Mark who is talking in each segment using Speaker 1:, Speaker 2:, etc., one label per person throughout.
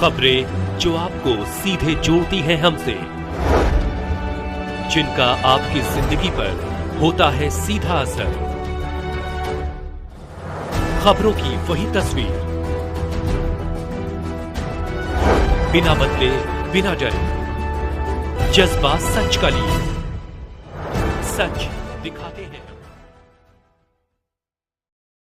Speaker 1: खबरें जो आपको सीधे जोड़ती हैं हमसे, जिनका आपकी जिंदगी पर होता है सीधा असर। खबरों की वही तस्वीर, बिना बदले बिना डरे, जज्बा सच का लिए, सच दिखाते हैं।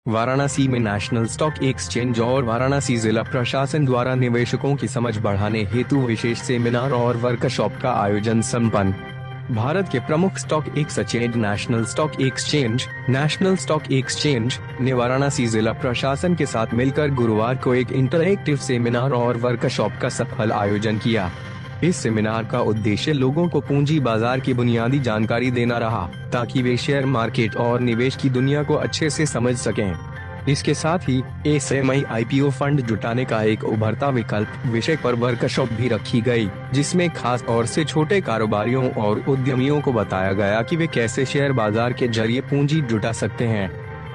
Speaker 2: वाराणसी में नेशनल स्टॉक एक्सचेंज और वाराणसी जिला प्रशासन द्वारा निवेशकों की समझ बढ़ाने हेतु विशेष सेमिनार और वर्कशॉप का आयोजन संपन्न। भारत के प्रमुख stock exchange national stock exchange ने वाराणसी जिला प्रशासन के साथ मिलकर गुरुवार को एक इंटरएक्टिव सेमिनार और वर्कशॉप का सफल आयोजन किया। इस सेमिनार का उद्देश्य लोगों को पूंजी बाजार की बुनियादी जानकारी देना रहा, ताकि वे शेयर मार्केट और निवेश की दुनिया को अच्छे से समझ सकें। इसके साथ ही एसएमई आईपीओ फंड जुटाने का एक उभरता विकल्प विषय पर वर्कशॉप भी रखी गई, जिसमें खास तौर से छोटे कारोबारियों और उद्यमियों को बताया गया कि वे कैसे शेयर बाजार के जरिए पूंजी जुटा सकते हैं।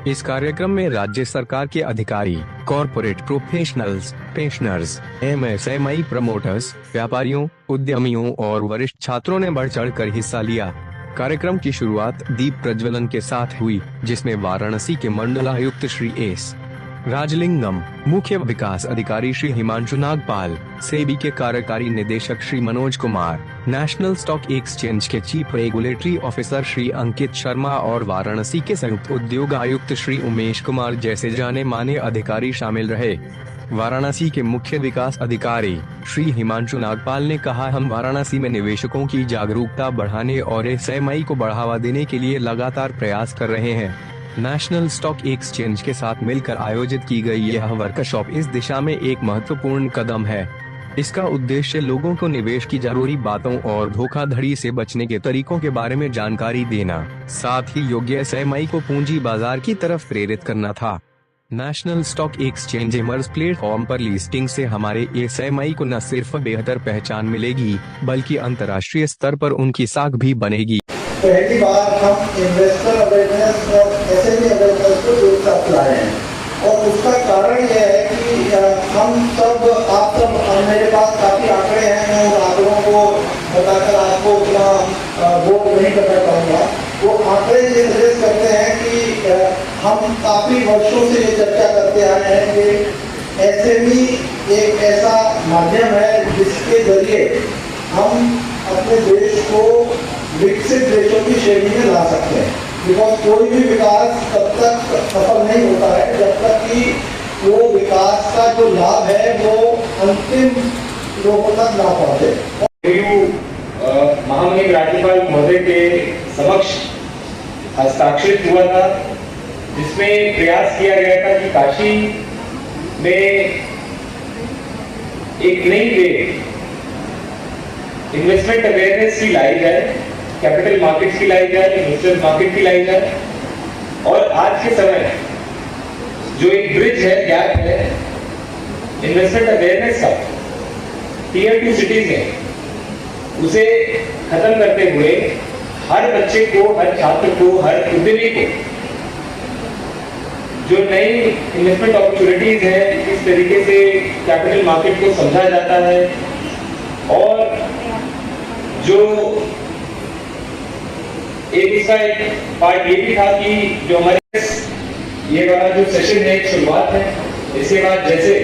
Speaker 2: इस कार्यक्रम में राज्य सरकार के अधिकारी, corporate professionals, pensioners, MSME promoters, व्यापारियों, उद्यमियों और वरिष्ठ छात्रों ने बढ़ चढ़कर हिस्सा लिया। कार्यक्रम की शुरुआत दीप प्रज्वलन के साथ हुई, जिसमें वाराणसी के मंडलायुक्त श्री एस राजलिंगम, मुख्य विकास अधिकारी श्री हिमांशु नागपाल, सेबी के कार्यकारी निदेशक Shri Manoj Kumar, national stock exchange के chief regulatory officer Shri Ankit Sharma और वाराणसी के संयुक्त उद्योग आयुक्त श्री उमेश कुमार जैसे जाने माने अधिकारी शामिल रहे। वाराणसी के मुख्य विकास अधिकारी श्री हिमांशु नागपाल ने कहा, हम वाराणसी में निवेशकों की जागरूकता बढ़ाने और एसएमई को बढ़ावा देने के लिए लगातार प्रयास कर रहे हैं। नेशनल स्टॉक एक्सचेंज के साथ मिलकर आयोजित की गई यह वर्कशॉप इस दिशा में एक महत्वपूर्ण कदम है। इसका उद्देश्य लोगों को निवेश की जरूरी बातों और धोखाधड़ी से बचने के तरीकों के बारे में जानकारी देना, साथ ही योग्य एसएमई को पूंजी बाजार की तरफ प्रेरित करना था। National stock exchange immerse platform पर लिस्टिंग से हमारे एसएमई को न सिर्फ बेहतर पहचान मिलेगी, बल्कि अंतर्राष्ट्रीय स्तर पर उनकी साख भी बनेगी।
Speaker 3: पहली बार हम इन्वेस्टर अवेयरनेस और एसएमई अवेयरनेस को एक साथ लाए हैं, और उसका कारण यह है कि हम सब मेरे पास काफी आंकड़े हैं, मैं उन आंकड़ों को बताकर आपको उतना वो नहीं करना चाहूँगा। वो आंकड़े ये सजेस्ट करते हैं कि हम काफी वर्षों से ये चर्चा करते आ रहे हैं कि एसएमई एक ऐसा माध्यम है जिसके जरिए हम अपने देश को विकसित देशों की श्रेणी में ला सकते हैं। बिकॉज कोई भी विकास तब तक सफल नहीं होता है जब तक कि वो विकास का जो लाभ है वो अंतिम लोगों तक ना पहुंचे।
Speaker 4: महामहिम राज्यपाल महोदय के समक्ष हस्ताक्षरित हुआ था, जिसमें प्रयास किया गया था कि काशी में एक नई वे इन्वेस्टमेंट अवेयरनेस की लाई जाए, कैपिटल मार्केट की लाई जाए, इन्वेस्टमेंट मार्केट की लाई जाए, और आज के समय जो एक ब्रिज है, गैप है इन्वेस्टमेंट अवेयरनेस का, टियर 2 सिटीज है, उसे खत्म करते हुए हर बच्चे को, हर छात्र को, हर उद्यमी को जो नई इन्वेस्टमेंट अपॉर्चुनिटीज है, किस तरीके से कैपिटल मार्केट को समझा जाता है, और जो इसका एक पार्ट ये भी था कि जो हमारे ये वाला जो सेशन है एक शुरुआत है। इसके बाद जैसे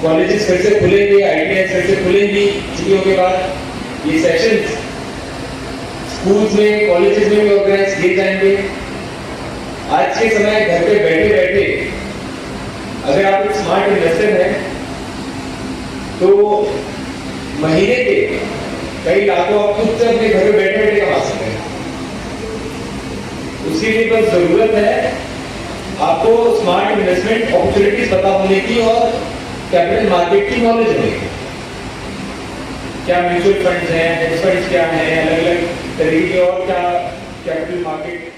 Speaker 4: कॉलेजेस फिर से खुलेंगे, आईटीआई फिर से खुलेंगी छुट्टियों के बाद, ये सेशन स्कूल्स में, कॉलेजेस में भी ऑर्गेनाइज किए जाएंगे। आज के समय घर पे बैठे बैठे अगर आप एक स्मार्ट इन्वेस्टर हैं तो महीने के कई लाखों आप खुद से अपने घर में बैठे बैठे कमा सकते हैं। उसके लिए बस जरूरत है आपको स्मार्ट इन्वेस्टमेंट अपॉर्चुनिटीज पता होने की और कैपिटल मार्केट की नॉलेज होने की। क्या म्यूचुअल फंड्स हैं, हेज फंड्स क्या हैं, अलग अलग तरीके और क्या कैपिटल मार्केट